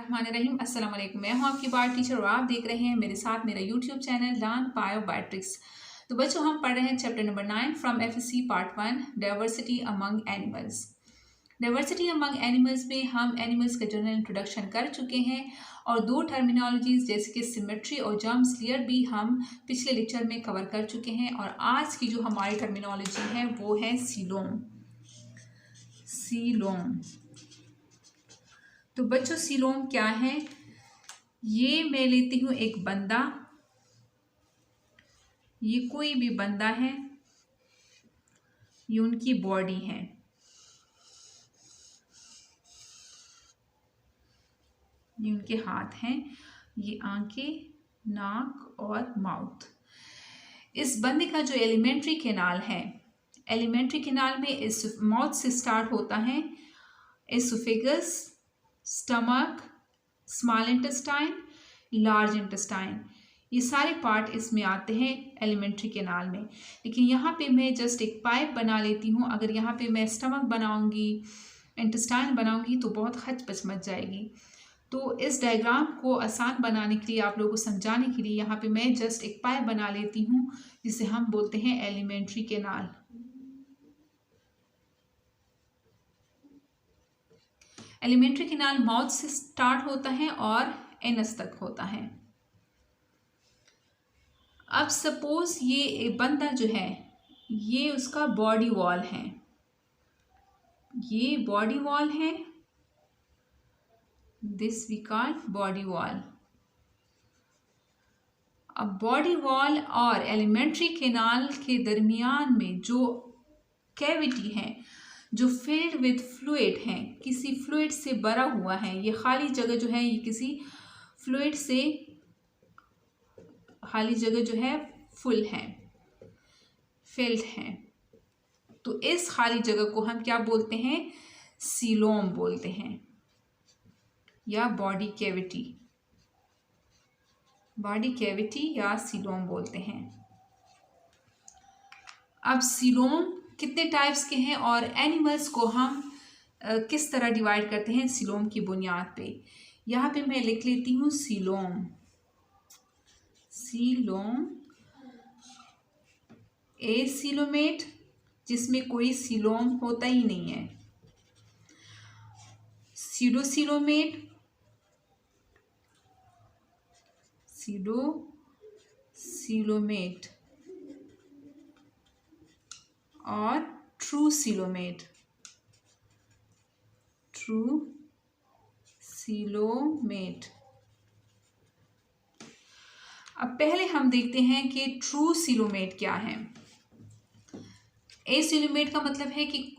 बिस्मिल्लाहिर्रहमानिर्रहीम। अस्सलाम वालेकुम। मैं हूं आपकी बायोलॉजी टीचर और आप देख रहे हैं मेरे साथ मेरा यूट्यूब चैनल लर्न बायोट्रिक्स। तो बच्चों, हम पढ़ रहे हैं chapter number 9 from FSc part 1 diversity among animals. Diversity among animals में हम एनिमल्स का जनरल इंट्रोडक्शन कर चुके हैं और दो टर्मिनोलॉजीज जैसे कि सिमेट्री और जर्म स्लियर भी हम पिछले लेक्चर में कवर कर चुके हैं। और आज की जो हमारी टर्मिनोलॉजी है वो है सीलोम। सीलोम तो बच्चों, सीलोम क्या है? ये मैं लेती हूँ एक बंदा, ये कोई भी बंदा है, ये उनकी बॉडी है। ये उनके हाथ हैं, ये आंखें, नाक और माउथ। इस बंदे का जो एलिमेंट्री कैनाल है, एलिमेंट्री कैनाल में इस माउथ से स्टार्ट होता है, oesophagus, stomach, small intestine, large intestine, ये सारे पार्ट इसमें आते हैं एलिमेंट्री कैनाल में। लेकिन यहाँ पे मैं जस्ट एक पाइप बना लेती हूँ। अगर यहाँ पे मैं स्टमक बनाऊँगी, इंटेस्टाइन बनाऊँगी तो बहुत खचपच मच जाएगी। तो इस डायग्राम को आसान बनाने के लिए, आप लोगों को समझाने के लिए, यहाँ पे मैं जस्ट एक पाइप बना लेती हूँ जिसे हम बोलते हैं alimentary canal. Alimentary canal mouth से स्टार्ट होता है और एनस तक होता है। अब सपोज ये बंदा जो है, ये उसका बॉडी वॉल है, ये बॉडी वॉल है, this we call body wall. अब बॉडी वॉल और एलिमेंट्री कैनाल के दरमियान में जो कैविटी है, जो फिल्ड विद फ्लूइड है, किसी फ्लूइड से भरा हुआ है, ये खाली जगह जो है, ये किसी फ्लूइड से खाली जगह जो है फुल है, फिल्ड है। तो इस खाली जगह को हम क्या बोलते हैं? सीलोम बोलते हैं या बॉडी कैविटी। बॉडी कैविटी या सीलोम बोलते हैं। अब सीलोम कितने टाइप्स के हैं और एनिमल्स को हम किस तरह डिवाइड करते हैं सीलोम की बुनियाद पे। यहाँ पे मैं लिख लेती हूँ सीलोम। सीलोम, ए सीलोमेट जिसमें कोई सीलोम होता ही नहीं है, सीडोसीलोमेट, सीडोसीलोमेट और ट्रू सीलोमेट, ट्रू सीलोमेट। अब पहले हम देखते हैं कि ट्रू सीलोमेट क्या है। ए सीलोमेट का मतलब है कि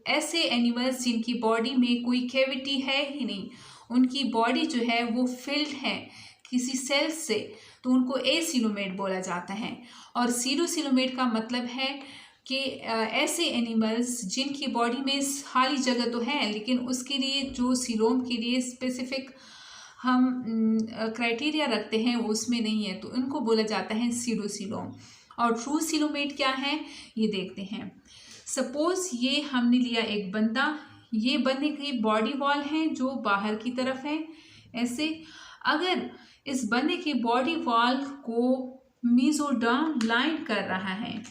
ऐसे एनिमल्स जिनकी बॉडी में कोई कैविटी है ही नहीं, उनकी बॉडी जो है वो फिल्ड है किसी सेल्स से, तो उनको ए सीलोमेट बोला जाता है। और सीडोसीलोमेट का मतलब है कि ऐसे एनिमल्स जिनकी बॉडी में खाली जगह तो है, लेकिन उसके लिए जो सीलोम के लिए स्पेसिफिक हम क्राइटेरिया रखते हैं वो उसमें नहीं है, तो उनको बोला जाता है सीडोसीलोम। और ट्रू सीलोमेट क्या है ये देखते हैं। सपोज ये हमने लिया एक बंदा, ये बंदे की बॉडी वॉल है जो बाहर की तरफ है ऐसे। अगर इस बंदे की बॉडी वॉल को मेसोडर्म लाइन कर रहा है,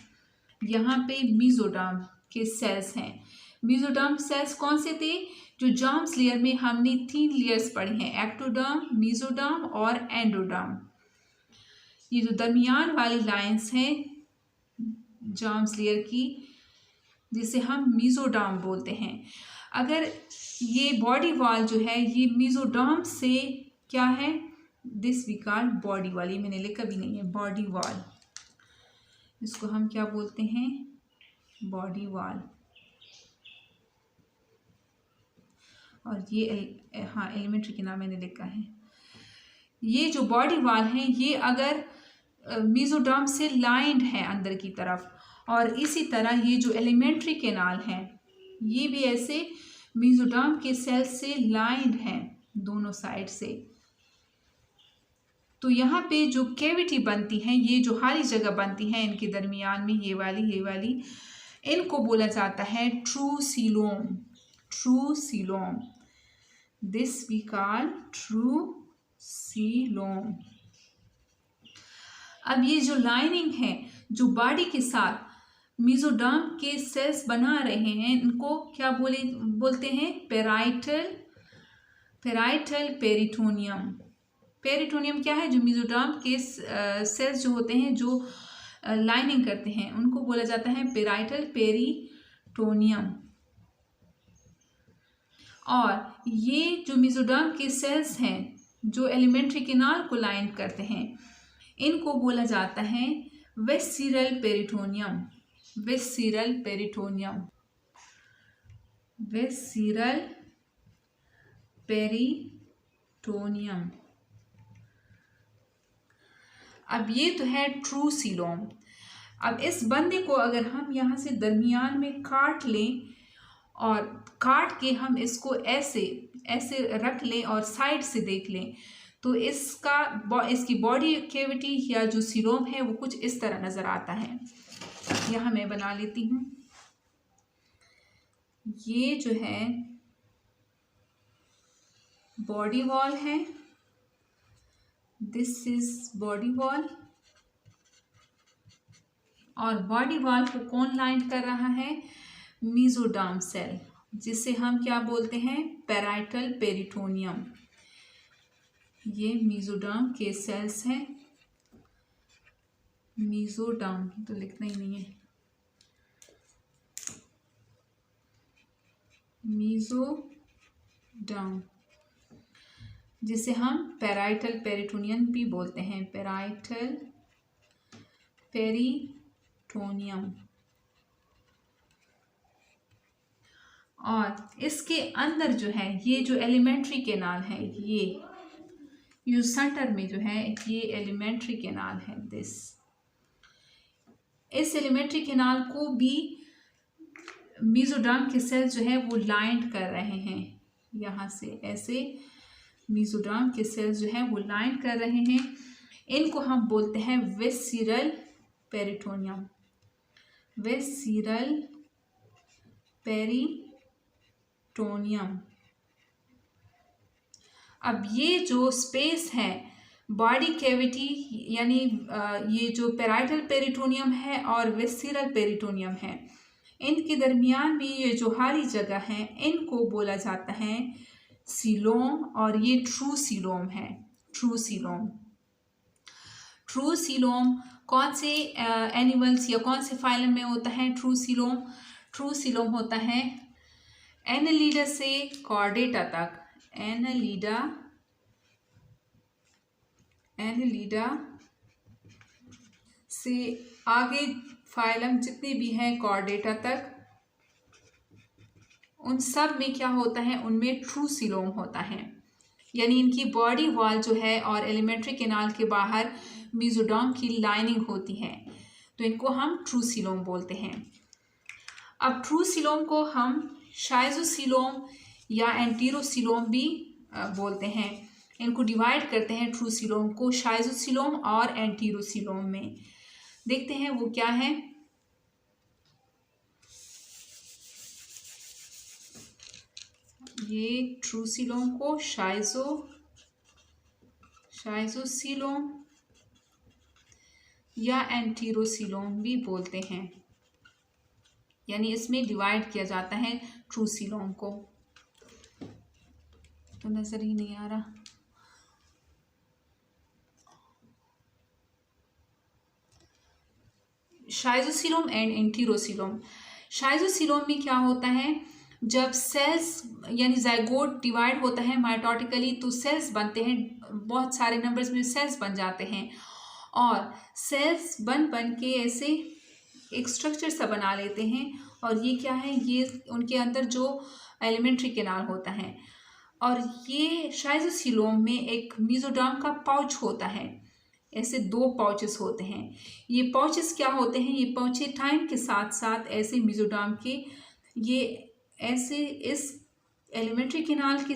यहाँ पे मेसोडर्म के सेल्स हैं। मेसोडर्म सेल्स कौन से थे? जो जर्म्स लेयर में हमने 3 लेयर्स पढ़े हैं, एक्टोडर्म, मेसोडर्म और एंडोडर्म। ये जो दरमियान वाली लाइंस हैं जर्म्स लेयर की, जिसे हम मेसोडर्म बोलते हैं। अगर ये बॉडी वॉल जो है ये मेसोडर्म से क्या है, this we call body wall. ये मैंने लिखा भी नहीं है, बॉडी वॉल, इसको हम क्या बोलते हैं? Body wall. और ये हाँ एलिमेंट्री के नाम मैंने लिखा है। ये जो बॉडी वॉल है ये अगर मेसोडर्म से लाइंड है अंदर की तरफ, और इसी तरह ये जो एलिमेंट्री कैनाल है ये भी ऐसे मेसोडर्म के सेल से लाइंड है दोनों साइड से। तो यहाँ पे जो कैविटी बनती है, ये जो खाली जगह बनती है इनके दरमियान में, ये वाली, इनको बोला जाता है true coelom. True coelom. This we call true coelom. अब ये जो लाइनिंग है जो बॉडी के साथ मेसोडर्म के सेल्स बना रहे हैं, इनको क्या बोलते हैं? Parietal peritoneum. पेरिटोनियम क्या है? जो मेसोडर्म के सेल्स जो होते हैं जो लाइनिंग करते हैं, उनको बोला जाता है पेराइटल पेरिटोनियम। और ये जो मेसोडर्म के सेल्स हैं जो एलिमेंट्री कैनाल को लाइन करते हैं, इनको बोला जाता है visceral peritoneum. Visceral peritoneum, visceral peritoneum. अब ये तो है ट्रू सीलोम। अब इस बंदे को अगर हम यहाँ से दरमियान में काट लें और काट के हम इसको ऐसे ऐसे रख लें और साइड से देख लें, तो इसकी बॉडी कैविटी या जो सीलोम है वो कुछ इस तरह नज़र आता है। यहाँ मैं बना लेती हूँ। ये जो है बॉडी वॉल है, दिस इज बॉडी वॉल। और बॉडी वॉल को कौन लाइन कर रहा है? मेसोडर्म सेल, जिसे हम क्या बोलते हैं? Parietal peritoneum. ये मेसोडर्म के सेल्स हैं। मेसोडर्म तो लिखना ही नहीं है, मेसोडर्म, जिसे हम पेराइटल पेरिटोनियम भी बोलते हैं। Parietal peritoneum. और इसके अंदर जो है ये जो एलिमेंट्री कैनाल है, ये सेंटर में जो है ये एलिमेंट्री कैनाल है। इस एलिमेंट्री कैनाल को भी मेसोडर्म के सेल्स जो है वो लाइन कर रहे हैं। यहाँ से ऐसे मेसोडर्म के सेल्स जो है वो लाइन कर रहे हैं। इनको हम बोलते हैं विस्सीरल पेरिटोनियम। Visceral peritoneum. अब ये जो स्पेस है बॉडी कैविटी, यानी ये जो पेराइटल पेरिटोनियम है और विस्सीरल पेरिटोनियम है, इनके दरमियान भी ये जो खाली जगह है, इनको बोला जाता है सीलोम। और ये ट्रू सीलोम है। True coelom. ट्रू सीलोम कौन से एनिमल्स या कौन से फाइलम में होता है? True coelom. ट्रू सीलोम होता है एनालिडा से कॉर्डेटा तक। एनालिडा से आगे फाइलम जितने भी हैं कॉर्डेटा तक, उन सब में क्या होता है? उनमें ट्रू सीलोम होता है। यानी इनकी बॉडी वॉल जो है और एलिमेंट्री कैनाल के बाहर मेसोडर्म की लाइनिंग होती है, तो इनको हम ट्रू सीलोम बोलते हैं। अब ट्रू सीलोम को हम शाइजोसीलोम या एंटीरोसीलोम भी बोलते हैं। इनको डिवाइड करते हैं ट्रू सीलोम को शाइजोसीलोम और एंटीरोसीलोम में। देखते हैं वो क्या है। ये ट्रू सीलोम को शाइजोसीलोम या एंटीरोसीलोम भी बोलते हैं। यानी इसमें डिवाइड किया जाता है ट्रू सीलोम को। तो नजर ही नहीं आ रहा। Schizocoelom and एंटीरोसीलोम। शाइजोसीलोम में क्या होता है? जब सेल्स यानी जाइगोट डिवाइड होता है माइटोटिकली, तो सेल्स बनते हैं, बहुत सारे नंबर्स में सेल्स बन जाते हैं और सेल्स बन के ऐसे एक स्ट्रक्चर सा बना लेते हैं। और ये क्या है? ये उनके अंदर जो एलिमेंट्री कैनाल होता है। और ये शाइजोसीलोम में एक मेसोडर्म का पाउच होता है। ऐसे 2 पाउचेस होते हैं। ये पाउचेस क्या होते हैं? ये पाउचेस टाइम के साथ साथ ऐसे मेसोडर्म के ये ऐसे इस एलिमेंट्री कैनाल के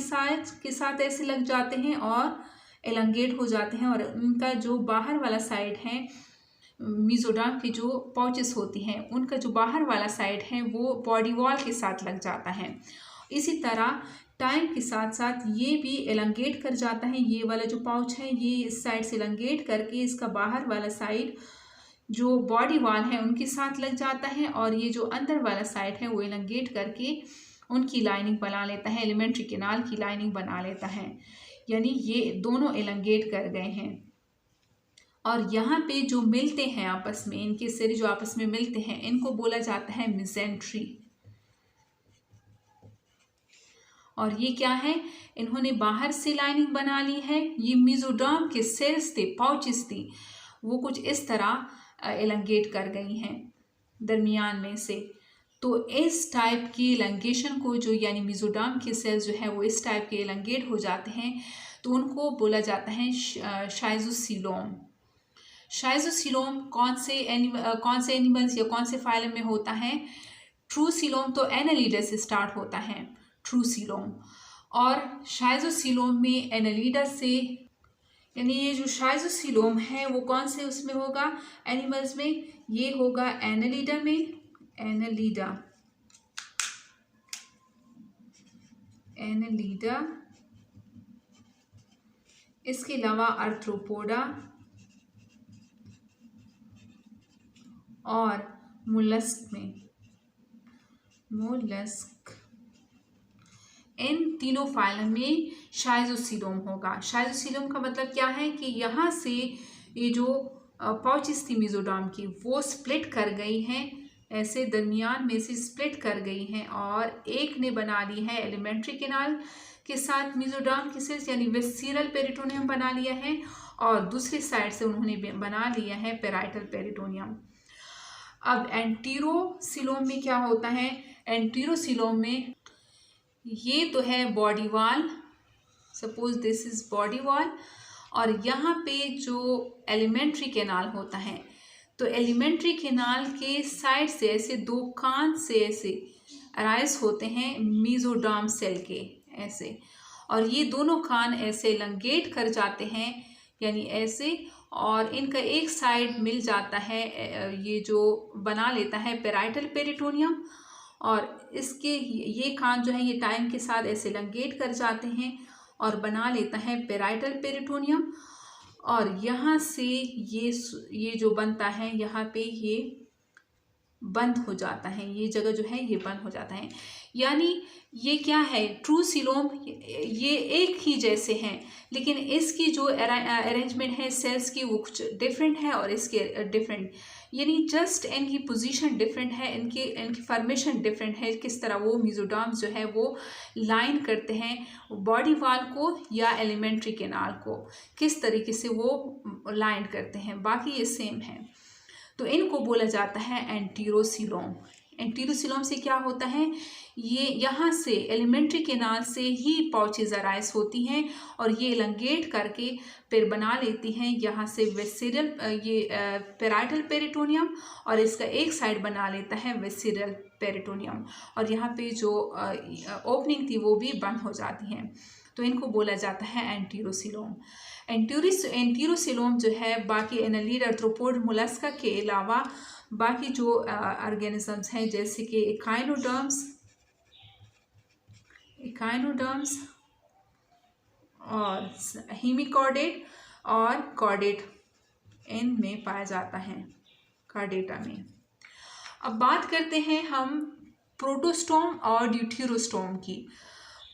साथ ऐसे लग जाते हैं और एलंगेट हो जाते हैं। और उनका जो बाहर वाला साइड है, मेसोडर्म की जो पाउचेस होती हैं, उनका जो बाहर वाला साइड है वो बॉडी वॉल के साथ लग जाता है। इसी तरह टाइम के साथ साथ ये भी एलंगेट कर जाता है। ये वाला जो पाउच है ये इस साइड से एलंगेट करके इसका बाहर वाला साइड जो बॉडी वाल है उनके साथ लग जाता है, और ये जो अंदर वाला साइड है वो एलंगेट करके उनकी लाइनिंग बना लेता है, एलिमेंट्री कैनाल की लाइनिंग बना लेता है। यानी ये दोनों एलंगेट कर गए हैं। और यहाँ पे जो मिलते हैं आपस में, इनके सिरे जो आपस में मिलते हैं, इनको बोला जाता है मेसेंट्री। और ये क्या है, इन्होंने बाहर से लाइनिंग बना ली है। ये मेसोडर्म के सेल्स थे, पाउचेस थी, वो कुछ इस तरह एलंगेट कर गई हैं दरमियान में से। तो इस टाइप की एलंगेशन को जो यानी मेसोडर्म के सेल्स जो है वो इस टाइप के एलंगेट हो जाते हैं, तो उनको बोला जाता है शाइज़ोसीलोम। शाइज़ोसीलोम कौन से एनिमल्स या कौन से फाइलम में होता है? ट्रूसीलोम तो एनालिडा से स्टार्ट होता है, ट्रूसीलोम। और शाइज़ोसीलोम में एनालिडा से, यानी ये जो शाइज़ोसीलोम है वो कौन से उसमें होगा एनिमल्स में? ये होगा एनालिडा में, एनालिडा। इसके अलावा आर्थ्रोपोडा और मोलस्क में, इन तीनों फाइलम में शाइज़ोसीलोम होगा। शाइज़ोसीलोम का मतलब क्या है कि यहाँ से ये जो पाउचेस थी मेसोडर्म की वो स्प्लिट कर गई हैं, ऐसे दरमियान में से स्प्लिट कर गई हैं, और एक ने बना ली है एलिमेंट्री कैनाल के साथ मेसोडर्म की सेल्स यानी विस्सीरल पेरिटोनियम बना लिया है, और दूसरी साइड से उन्होंने बना लिया है पेराइटल पेरिटोनियम। अब एंटीरोसीलोम में क्या होता है? एंटीरोसीलोम में ये तो है body wall, suppose this is body wall, और यहाँ पे जो एलिमेंट्री कैनाल होता है, तो एलिमेंट्री कैनाल के साइड से ऐसे दो कान से ऐसे अराइज होते हैं मेसोडर्म सेल के ऐसे, और ये दोनों कान ऐसे एलंगेट कर जाते हैं यानी ऐसे, और इनका एक साइड मिल जाता है, ये जो बना लेता है पेराइटल पेरिटोनियम, और इसके ये कान जो है ये टाइम के साथ ऐसे एलंगेट कर जाते हैं और बना लेता है पेराइटल पेरिटोनियम, और यहाँ से ये जो बनता है यहाँ पे ये बंद हो जाता है, ये जगह जो है ये बंद हो जाता है। यानी ये क्या है, ट्रूसीलोम ये एक ही जैसे हैं, लेकिन इसकी जो अरेंजमेंट है सेल्स की वो कुछ डिफरेंट है और इसके डिफरेंट, यानी जस्ट इनकी पोजीशन डिफरेंट है, इनकी फॉर्मेशन डिफरेंट है, किस तरह वो मेसोडर्म्स जो है वो लाइन करते हैं बॉडी वाल को या एलिमेंट्री कैनाल को, किस तरीके से वो लाइन करते हैं, बाकी ये सेम है। तो इनको बोला जाता है एंटीरोसीलोम। एंटीरोसीलोम से क्या होता है, ये यहाँ से एलिमेंट्री कैनाल से ही पाउचेज अराइज होती हैं और ये एलंगेट करके फिर बना लेती हैं यहाँ से विस्सीरल ये पेराइटल पेरिटोनियम, और इसका एक साइड बना लेता है विस्सीरल पेरिटोनियम, और यहाँ पे जो ओपनिंग थी वो भी बंद हो जाती हैं। तो इनको बोला जाता है एंटीरोसीलोम। एंटीरोसीलोम जो है बाकी एनालिड, आर्थ्रोपोड, मोलस्का के अलावा बाकी जो ऑर्गेनिजम्स हैं जैसे कि इकाइनोडर्म्स और हेमिकॉर्डेट और कॉर्डेट इनमें पाया जाता है, कार्डेटा में। अब बात करते हैं हम प्रोटोस्टोम और ड्यूटेरोस्टोम की।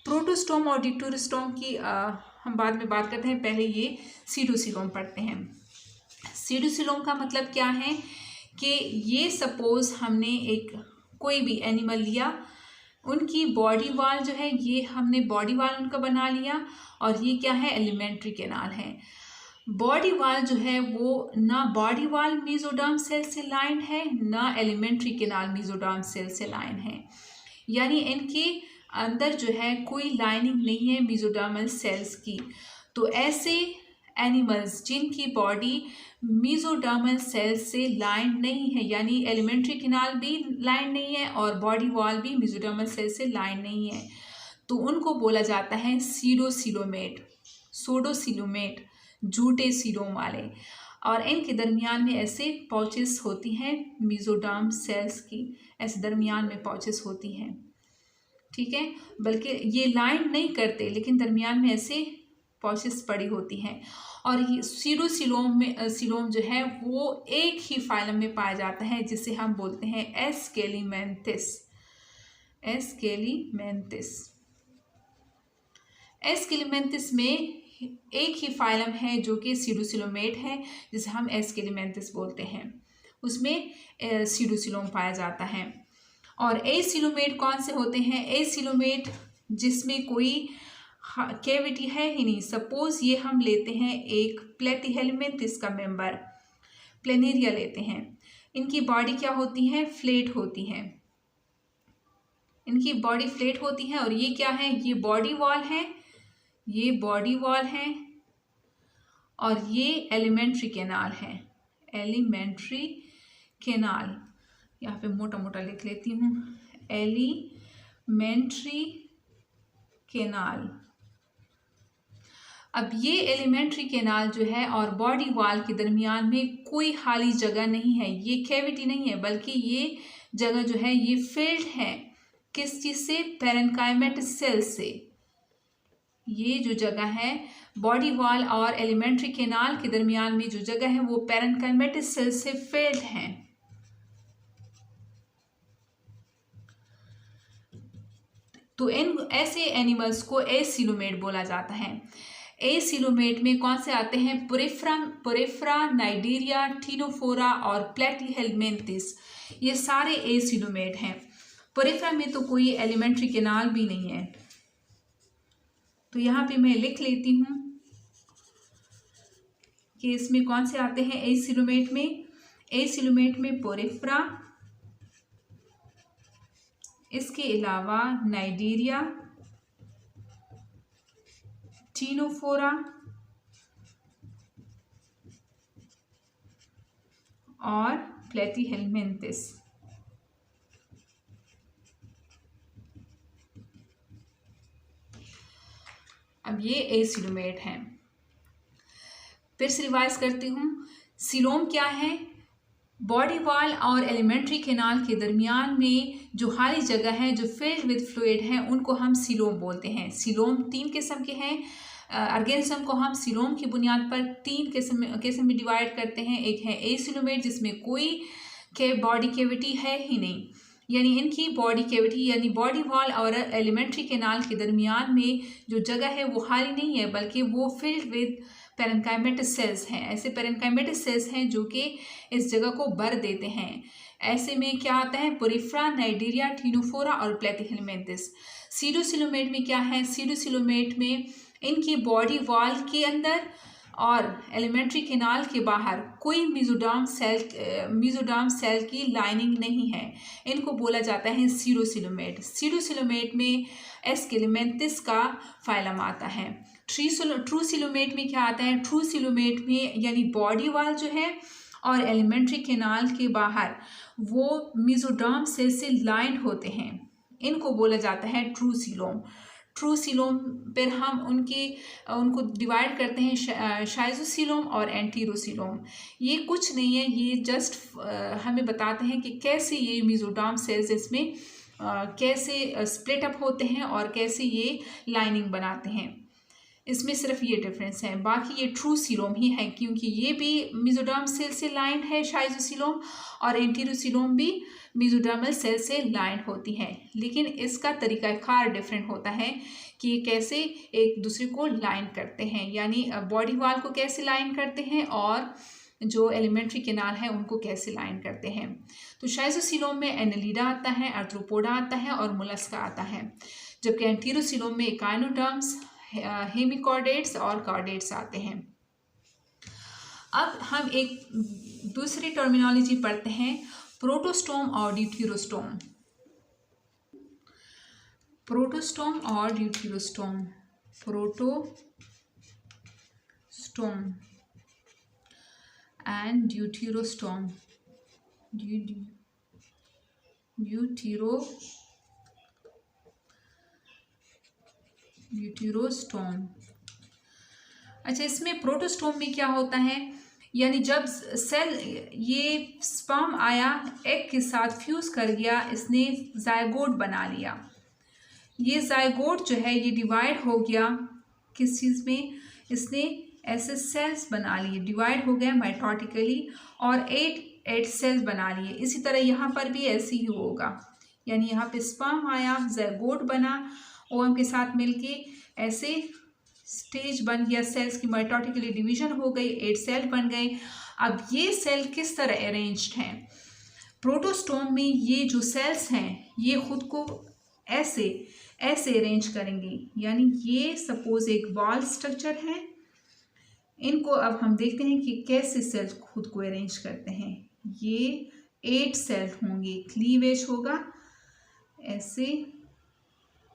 प्रोटोस्टोम और ड्यूटेरोस्टोम की हम बाद में बात करते हैं, पहले ये सीडोसीलोम पढ़ते हैं। सीडोसीलोम का मतलब क्या है कि ये सपोज हमने एक कोई भी एनिमल लिया, उनकी बॉडी वाल जो है ये हमने बॉडी वाल उनका बना लिया, और ये क्या है एलिमेंट्री कैनाल है। बॉडी वाल जो है वो ना बॉडी वाल मेसोडर्म सेल से लाइन है, ना एलिमेंट्री कैनाल मेसोडर्म सेल से लाइन है, यानी इनके अंदर जो है कोई लाइनिंग नहीं है मेसोडर्मल सेल्स की। तो ऐसे एनिमल्स जिनकी बॉडी मेसोडर्मल सेल्स से लाइन नहीं है, यानी एलिमेंट्री कैनाल भी लाइन नहीं है और बॉडी वॉल भी मेसोडर्मल सेल से लाइन नहीं है, तो उनको बोला जाता है सीडोसीलोमेट, सोडोसीलोमेट, झूठे सीलोम वाले, और इनके दरमियान में ऐसे पाउचेस होती हैं मेसोडर्म सेल्स की, ऐसे दरमियान में पाउचेस होती हैं। ठीक है, बल्कि ये लाइन नहीं करते लेकिन दरमियान में ऐसे पॉशेस पड़ी होती हैं। और ये सीडोसिलोम में सिलोम जो है वो एक ही फाइलम में पाया जाता है जिसे हम बोलते हैं एस्केलिमेंथिस। एस्केलिमेंथिस एस्केलिमेंथिस में एक ही फाइलम है जो कि सीडोसिलोमेट है, जिसे हम एस्केलिमेंथिस बोलते हैं। उसमें सीडोसिलोम पाया जाता है। और एसिलोमेट कौन से होते हैं? एसिलोमेट जिसमें कोई कैविटी है ही नहीं। सपोज ये हम लेते हैं एक प्लेटीहेलमिन्थिस का मेंबर, प्लेनेरिया लेते हैं। इनकी बॉडी क्या होती है? फ्लैट होती है। इनकी बॉडी फ्लैट होती है। और ये क्या है? ये बॉडी वॉल है, ये बॉडी वॉल है, और ये एलिमेंट्री कैनाल है। एलिमेंट्री कैनाल, यहाँ पे मोटा मोटा लिख लेती हूँ, एलिमेंट्री कैनाल। अब ये एलिमेंट्री कैनाल जो है और बॉडी वॉल के दरमियान में कोई खाली जगह नहीं है, ये कैविटी नहीं है, बल्कि ये जगह जो है ये फिल्ड है। किस चीज़ से? पैरेन्काइमेटिक सेल से। ये जो जगह है बॉडी वॉल और एलिमेंट्री कैनाल के दरमियान में जो जगह है वो पैरेन्काइमेटिक सेल से फिल्ड है। तो इन ऐसे एनिमल्स को एसिलोमेट बोला जाता है। एसिलोमेट में कौन से आते हैं? पोरेफ्रा, नाइडीरिया, टीनोफोरा और प्लेटीहेलमिन्थिस, ये सारे एसिलोमेट हैं। पोरेफ्रा में तो कोई एलिमेंट्री कैनाल भी नहीं है, तो यहाँ पे मैं लिख लेती हूँ कि इसमें कौन से आते हैं एसिलोमेट में। एसिलोमेट में पोरेफ्रा, इसके अलावा नाइडीरिया, टीनोफोरा और प्लेटीहेलमिन्थिस। अब ये एसिलोमेट हैं। फिर से रिवाइज करती हूँ। सिलोम क्या है? बॉडी वॉल और एलिमेंट्री कैनाल के दरमियान में जो खाली जगह है जो फिल्ड विद फ्लूइड है उनको हम सिलोम बोलते हैं। सिलोम 3 किस्म के हैं। ऑर्गेनिज्म को हम सिलोम की बुनियाद पर 3 किस्म में डिवाइड करते हैं। एक है एसिलोमेट जिसमें कोई बॉडी कैविटी है ही नहीं, यानी इनकी बॉडी कैविटी यानी बॉडी वॉल और एलिमेंट्री कैनाल के दरमियान में जो जगह है वो खाली नहीं है, बल्कि वो फिल्ड विद पैरेन्काइमेटिक सेल्स हैं। ऐसे पैरेन्काइमेटिक सेल्स हैं जो कि इस जगह को भर देते हैं। ऐसे में क्या आता है? पोरेफ्रा, नाइडीरिया, टीनोफोरा और प्लेटीहेलमिन्थिस। सीडोसिलोमेट में क्या है? सीडोसिलोमेट में इनकी बॉडी वॉल के अंदर और एलिमेंट्री कैनाल के बाहर कोई मेसोडर्म सेल की लाइनिंग नहीं है। इनको बोला जाता है सीडोसिलोमेट। सीडोसिलोमेट में एस्केलिमेंथिस का फाइलम आता है। ट्रू सिलोमेट में क्या आता है? ट्रू सिलोमेट में यानी बॉडी वॉल जो है और एलिमेंट्री कैनाल के बाहर वो मेसोडर्म सेल से लाइंड होते हैं। इनको बोला जाता है ट्रू सिलोम। ट्रू सिलोम पर हम उनको डिवाइड करते हैं शाइजोसिलोम और एंटीरोसिलोम। ये कुछ नहीं है, ये जस्ट हमें बताते हैं कि कैसे ये मेसोडर्म सेल्स इसमें कैसे स्प्लिट अप होते हैं और कैसे ये लाइनिंग बनाते हैं। इसमें सिर्फ ये डिफरेंस है, बाकी ये ट्रू सिलोम ही है, क्योंकि ये भी मेसोडर्म सेल से लाइंड है शाइजोसिलोम, और एंटीरोसिलोम भी मेसोडर्मल सेल से लाइंड होती है। लेकिन इसका तरीकाकार डिफरेंट होता है कि ये कैसे एक दूसरे को लाइन करते हैं, यानी बॉडी वॉल को कैसे लाइन करते हैं और जो एलिमेंट्री कैनाल है उनको कैसे लाइन करते हैं। तो शाइजोसिलोम में एनेलिडा आता है, आर्थ्रोपोडा आता है और मोलस्का आता है, जबकि एंटीरोसिलोम में इकाइनोडर्म्स, हेमिकॉर्डेट्स और कॉर्डेट्स आते हैं। अब हम एक दूसरी टर्मिनोलॉजी पढ़ते हैं, प्रोटोस्टोम और ड्यूटेरोस्टोम। प्रोटोस्टोम और deuterostome. Protostome and deuterostome. Deuterostome. अच्छा, इसमें प्रोटोस्टोम में क्या होता है, यानी जब सेल ये स्पर्म आया, एग के साथ फ्यूज कर गया, इसने जायगोट बना लिया। ये जायगोट जो है ये डिवाइड हो गया किस चीज़ में, इसने ऐसे सेल्स बना लिए, डिवाइड हो गया माइटोटिकली और 8 सेल्स बना लिए। इसी तरह यहाँ पर भी ऐसे ही होगा, यानी यहाँ पे स्पर्म आया, जायगोट बना, ओवम के साथ मिलके ऐसे स्टेज बन गया, सेल्स की माइटोटिकली डिवीजन हो गई, 8 सेल बन गए। अब ये सेल किस तरह अरेंज्ड हैं? प्रोटोस्टोम में ये जो सेल्स हैं ये खुद को ऐसे ऐसे अरेंज करेंगे, यानी ये सपोज एक बॉल स्ट्रक्चर है। इनको अब हम देखते हैं कि कैसे सेल्स खुद को अरेंज करते हैं। ये 8 सेल्स होंगे, क्लीवेज होगा ऐसे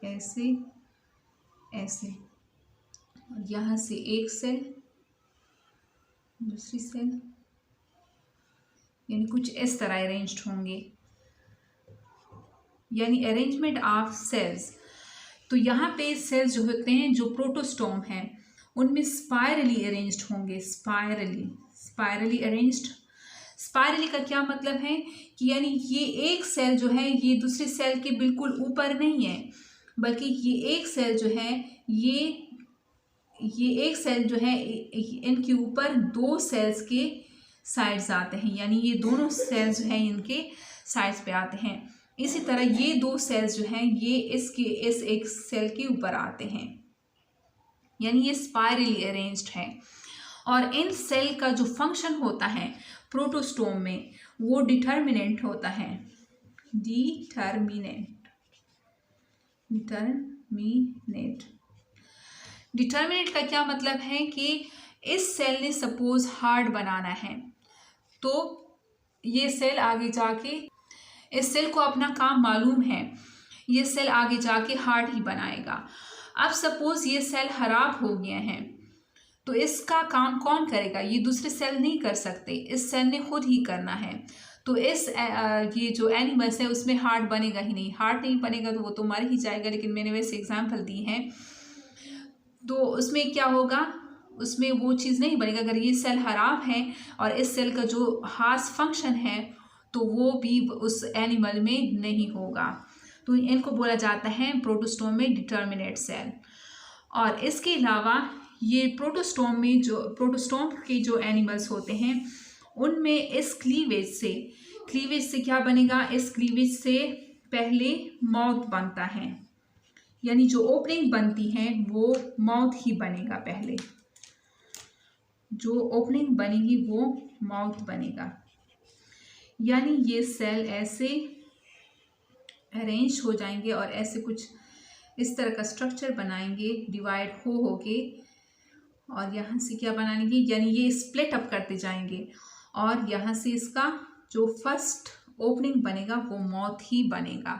ऐसे ऐसे, और यहाँ से एक सेल, दूसरी सेल, यानी कुछ इस तरह अरेंज्ड होंगे, यानी अरेंजमेंट ऑफ सेल्स। तो यहाँ पे सेल्स जो होते हैं जो प्रोटोस्टोम हैं उनमें स्पायरली अरेंज्ड होंगे, स्पायरली अरेंज्ड। स्पायरली का क्या मतलब है कि यानी ये एक सेल जो है ये दूसरे सेल के बिल्कुल ऊपर नहीं है, बल्कि ये एक सेल जो है ये एक सेल जो है इनके ऊपर 2 सेल्स के साइड्स आते हैं, यानी ये दोनों सेल्स जो हैं इनके साइड्स पे आते हैं। इसी तरह ये 2 सेल्स जो हैं ये इस एक सेल के ऊपर आते हैं, यानी ये स्पायरली अरेंज्ड है। और इन सेल का जो फंक्शन होता है प्रोटोस्टोम में वो डिटर्मिनेंट होता है, डिटर्मिनेंट का क्या मतलब है कि इस सेल ने सपोज हार्ट बनाना है, तो ये सेल आगे जाके, इस सेल को अपना काम मालूम है, ये सेल आगे जाके हार्ट ही बनाएगा। अब सपोज ये सेल खराब हो गए हैं, तो इसका काम कौन करेगा? ये दूसरे सेल नहीं कर सकते, इस सेल ने खुद ही करना है। तो ये जो एनिमल्स है उसमें हार्ट बनेगा ही नहीं, हार्ट नहीं बनेगा तो वो तो मर ही जाएगा। लेकिन मैंने वैसे एग्जाम्पल दी है, तो उसमें क्या होगा, उसमें वो चीज़ नहीं बनेगा। अगर ये सेल खराब है और इस सेल का जो खास फंक्शन है तो वो भी उस एनिमल में नहीं होगा। तो इनको बोला जाता है प्रोटोस्टोम में डिटर्मिनेट सेल। और इसके अलावा ये प्रोटोस्टोम के जो एनिमल्स होते हैं उनमें इस क्लीवेज से क्या बनेगा? इस क्लीवेज से पहले माउथ बनता है, यानी जो ओपनिंग बनती है वो माउथ ही बनेगा पहले, जो ओपनिंग बनेगी वो माउथ बनेगा। यानी ये सेल ऐसे अरेंज हो जाएंगे और ऐसे कुछ इस तरह का स्ट्रक्चर बनाएंगे, डिवाइड हो के, और यहाँ से क्या बनाएंगे, यानी ये स्प्लिट अप करते जाएंगे और यहाँ से इसका जो फर्स्ट ओपनिंग बनेगा वो माउथ ही बनेगा,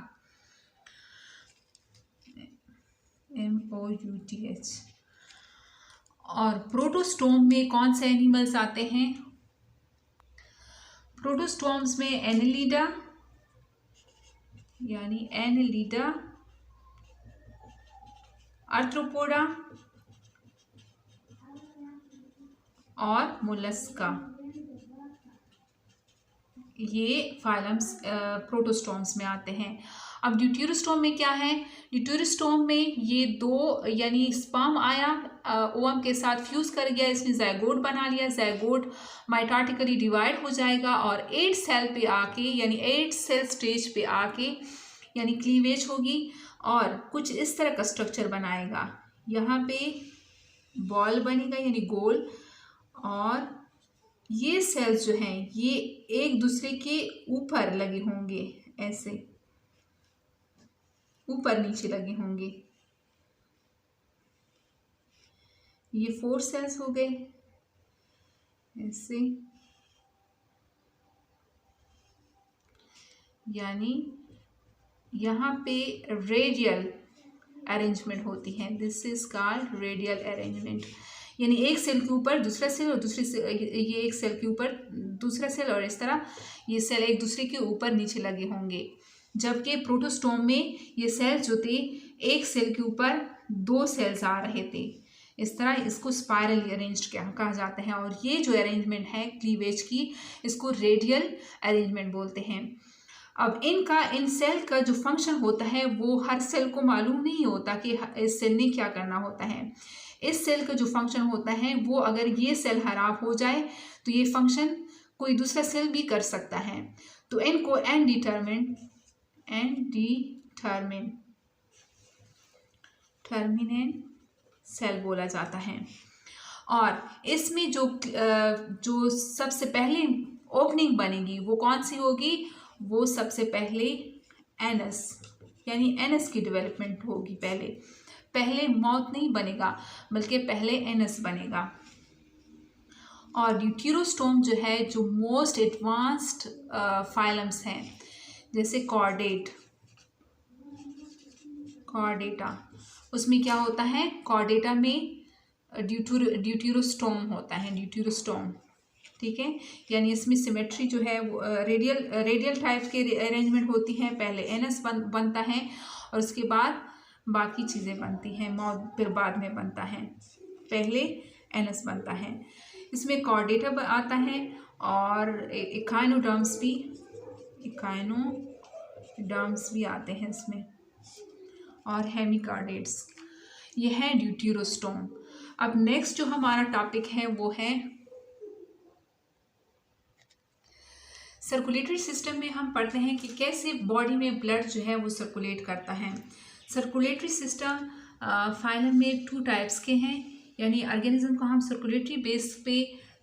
MOUTH। और प्रोटोस्टोम में कौन से एनिमल्स आते हैं? प्रोटोस्टोम्स में एनेलिडा, यानी एनेलिडा, आर्थ्रोपोडा और मोलस्का, ये फाइलम्स प्रोटोस्टोम्स में आते हैं। अब ड्यूटेरोस्टोम में क्या है? ड्यूटेरोस्टोम में ये 2, यानी स्पर्म आया, ओवम के साथ फ्यूज कर गया, इसने जायगोट बना लिया, जायगोट माइटोटिकली डिवाइड हो जाएगा और 8 सेल पे आके, यानी 8 सेल स्टेज पे आके, यानी क्लीवेज होगी और कुछ इस तरह का स्ट्रक्चर बनाएगा। यहाँ पे बॉल बनेगा यानी गोल, और ये सेल्स जो हैं ये एक दूसरे के ऊपर लगे होंगे, ऐसे ऊपर नीचे लगे होंगे। ये 4 सेल्स हो गए ऐसे, यानी यहाँ पे रेडियल अरेंजमेंट होती है, this is called radial arrangement. यानी एक सेल के ऊपर दूसरा सेल और दूसरी से ये एक सेल के ऊपर दूसरा सेल, और इस तरह ये सेल एक दूसरे के ऊपर नीचे लगे होंगे। जबकि प्रोटोस्टोम में ये सेल्स जो थे एक सेल के ऊपर 2 सेल्स आ रहे थे, इस तरह इसको स्पायरली अरेंज्ड कहा जाता है। और ये जो अरेंजमेंट है क्लीवेज की, इसको रेडियल अरेंजमेंट बोलते हैं। अब इन सेल का जो फंक्शन होता है वो हर सेल को मालूम नहीं होता कि इस सेल ने क्या करना होता है। इस सेल का जो फंक्शन होता है वो अगर ये सेल खराब हो जाए तो ये फंक्शन कोई दूसरा सेल भी कर सकता है। तो इनको टर्मिनेंट सेल बोला जाता है। और इसमें जो सबसे पहले ओपनिंग बनेगी वो कौन सी होगी? वो सबसे पहले एनस यानी एनस की डेवलपमेंट होगी। पहले माउथ नहीं बनेगा बल्कि पहले एनस बनेगा। और ड्यूटेरोस्टोम जो है, जो मोस्ट एडवांस्ड फाइलम्स हैं जैसे कॉर्डेटा, उसमें क्या होता है? कॉर्डेटा में ड्यूटेरोस्टोम होता है, ड्यूटेरोस्टोम, ठीक है। यानी इसमें सिमेट्री जो है वो रेडियल टाइप के अरेंजमेंट होती है। पहले एनस बनता है और उसके बाद बाकी चीज़ें बनती हैं, माउथ फिर बाद में बनता है, पहले एनस बनता है। इसमें कॉर्डेटा आता है और इकाइनोडर्म्स भी आते हैं इसमें, और हेमिकार्डेट्स। ये है ड्यूटेरोस्टोम। अब नेक्स्ट जो हमारा टॉपिक है वो है सर्कुलेटरी सिस्टम में हम पढ़ते हैं कि कैसे बॉडी में ब्लड जो है वो सर्कुलेट करता है। सर्कुलेटरी सिस्टम फाइलम में 2 टाइप्स के हैं, यानी ऑर्गेनिज्म को हम सर्कुलेटरी बेस पे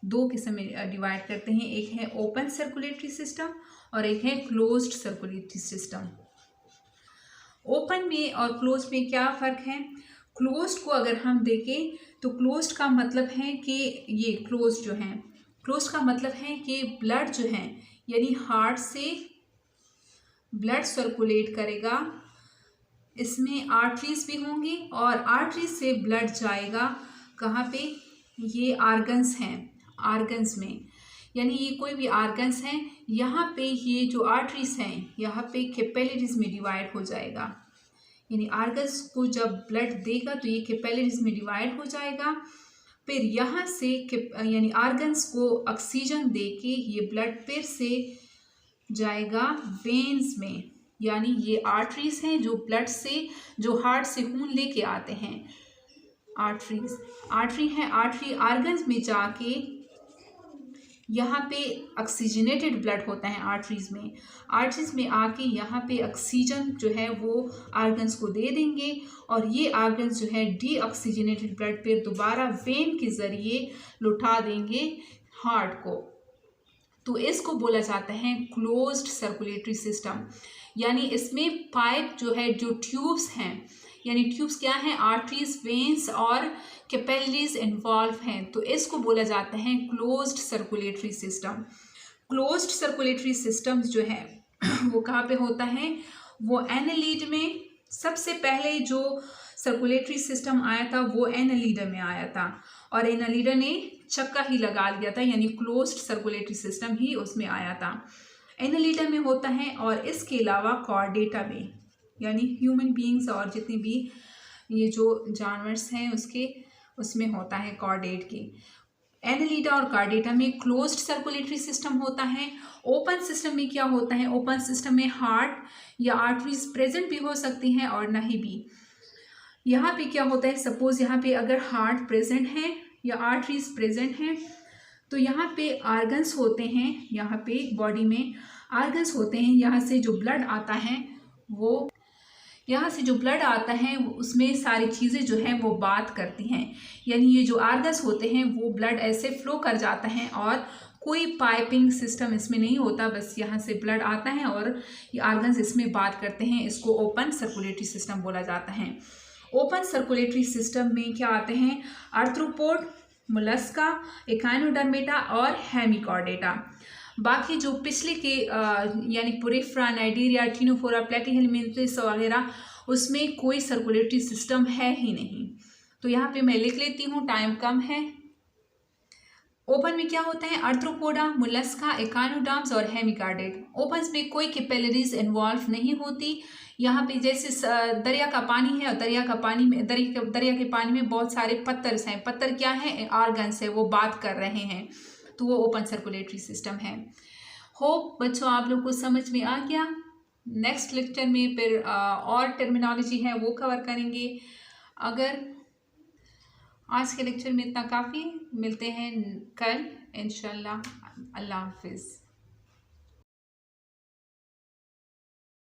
2 किस्म में डिवाइड करते हैं। एक है ओपन सर्कुलेटरी सिस्टम और एक है क्लोज्ड सर्कुलेटरी सिस्टम। ओपन में और क्लोज्ड में क्या फ़र्क है? क्लोज्ड को अगर हम देखें तो क्लोज्ड का मतलब है कि ये क्लोज्ड जो है, क्लोज्ड का मतलब है कि ब्लड जो है यानी हार्ट से ब्लड सर्कुलेट करेगा, इसमें आर्टरीज भी होंगी और आर्टरीज से ब्लड जाएगा कहाँ पे? ये आर्गन्स हैं, आर्गन्स में, यानी ये कोई भी आर्गन्स हैं, यहाँ पे ये जो आर्टरीज हैं यहाँ पे कैपिलरीज में डिवाइड हो जाएगा। यानी आर्गन्स को जब ब्लड देगा तो ये कैपिलरीज में डिवाइड हो जाएगा। फिर यहाँ से यानी आर्गन्स को ऑक्सीजन दे के ये ब्लड फिर से जाएगा वेन्स में, यानी ये आर्टरीज हैं जो ब्लड से, जो हार्ट से खून लेके आते हैं, आर्टरी है। आर्टरी आर्गन्स में जाके यहाँ पे ऑक्सीजनेटेड ब्लड होता है आर्टरीज में आके यहाँ पे ऑक्सीजन जो है वो आर्गन्स को दे देंगे और ये आर्गन्स जो है डीऑक्सीजनेटेड ब्लड फिर दोबारा वेन के ज़रिए लौटा देंगे हार्ट को। तो इसको बोला जाता है क्लोज्ड सर्कुलेटरी सिस्टम। यानी इसमें पाइप जो है, जो ट्यूब्स हैं, यानी ट्यूब्स क्या हैं? आर्टरीज, वेन्स और कैपिलरीज इन्वॉल्व हैं, तो इसको बोला जाता है closed circulatory system. Closed circulatory systems जो है वो कहाँ पे होता है? वो एनालिड में। सबसे पहले जो सर्कुलेटरी सिस्टम आया था वो एनालिडा में आया था और एनालिडा ने चक्का ही लगा लिया था, यानी क्लोज्ड सर्कुलेटरी सिस्टम ही उसमें आया था, एनालिडा में होता है। और इसके अलावा कॉर्डेटा में, यानी ह्यूमन बीइंग्स और जितने भी ये जो जानवर्स हैं उसमें होता है कॉर्डेट की। एनालिडा और कॉर्डेटा में क्लोज्ड सर्कुलेटरी सिस्टम होता है। ओपन सिस्टम में क्या होता है? ओपन सिस्टम में हार्ट या आर्टरीज प्रेजेंट भी हो सकती हैं और नहीं भी। यहाँ पे क्या होता है? सपोज यहाँ पे अगर हार्ट प्रेजेंट है या आर्टरीज प्रेजेंट हैं तो यहाँ पे आर्गन्स होते हैं, यहाँ पे बॉडी में आर्गन्स होते हैं। यहाँ से जो ब्लड आता है वो, यहाँ से जो ब्लड आता है उसमें सारी चीज़ें जो हैं वो बात करती हैं, यानी ये जो आर्गन्स होते हैं वो ब्लड ऐसे फ्लो कर जाता है और कोई पाइपिंग सिस्टम इसमें नहीं होता, बस यहाँ से ब्लड आता है और ये आर्गन्स इसमें बात करते हैं। इसको ओपन सर्कुलेटरी सिस्टम बोला जाता है। ओपन सर्कुलेटरी सिस्टम में क्या आते हैं? आर्थ्रोपोड, मोलस्का, एकाइनोडर्मेटा और हेमिकॉर्डेटा। बाकी जो पिछले के यानी पुरेफ्रा, नाइडीरिया, टीनोफोरा, प्लेटीहेलमिन्थस वगैरह उसमें कोई सर्कुलेटरी सिस्टम है ही नहीं। तो यहाँ पे मैं लिख लेती हूँ, टाइम कम है। ओपन में क्या होता है? आर्थ्रोपोडा, मोलस्का, एकाइनोडर्म्स और हेमिकॉर्डेट। ओपन में कोई कैपिलरीज इन्वॉल्व नहीं होती। यहाँ पे जैसे दरिया का पानी है और दरिया के पानी में बहुत सारे पत्थर हैं। पत्थर क्या है? ऑर्गन्स है, वो बात कर रहे हैं, तो वो ओपन सर्कुलेटरी सिस्टम है। होप बच्चों आप लोग को समझ में आ गया। नेक्स्ट लेक्चर में फिर और टर्मिनोलॉजी है वो कवर करेंगे। अगर आज के लेक्चर में इतना काफ़ी, मिलते हैं कल इंशाल्लाह। अल्लाह हाफिज़।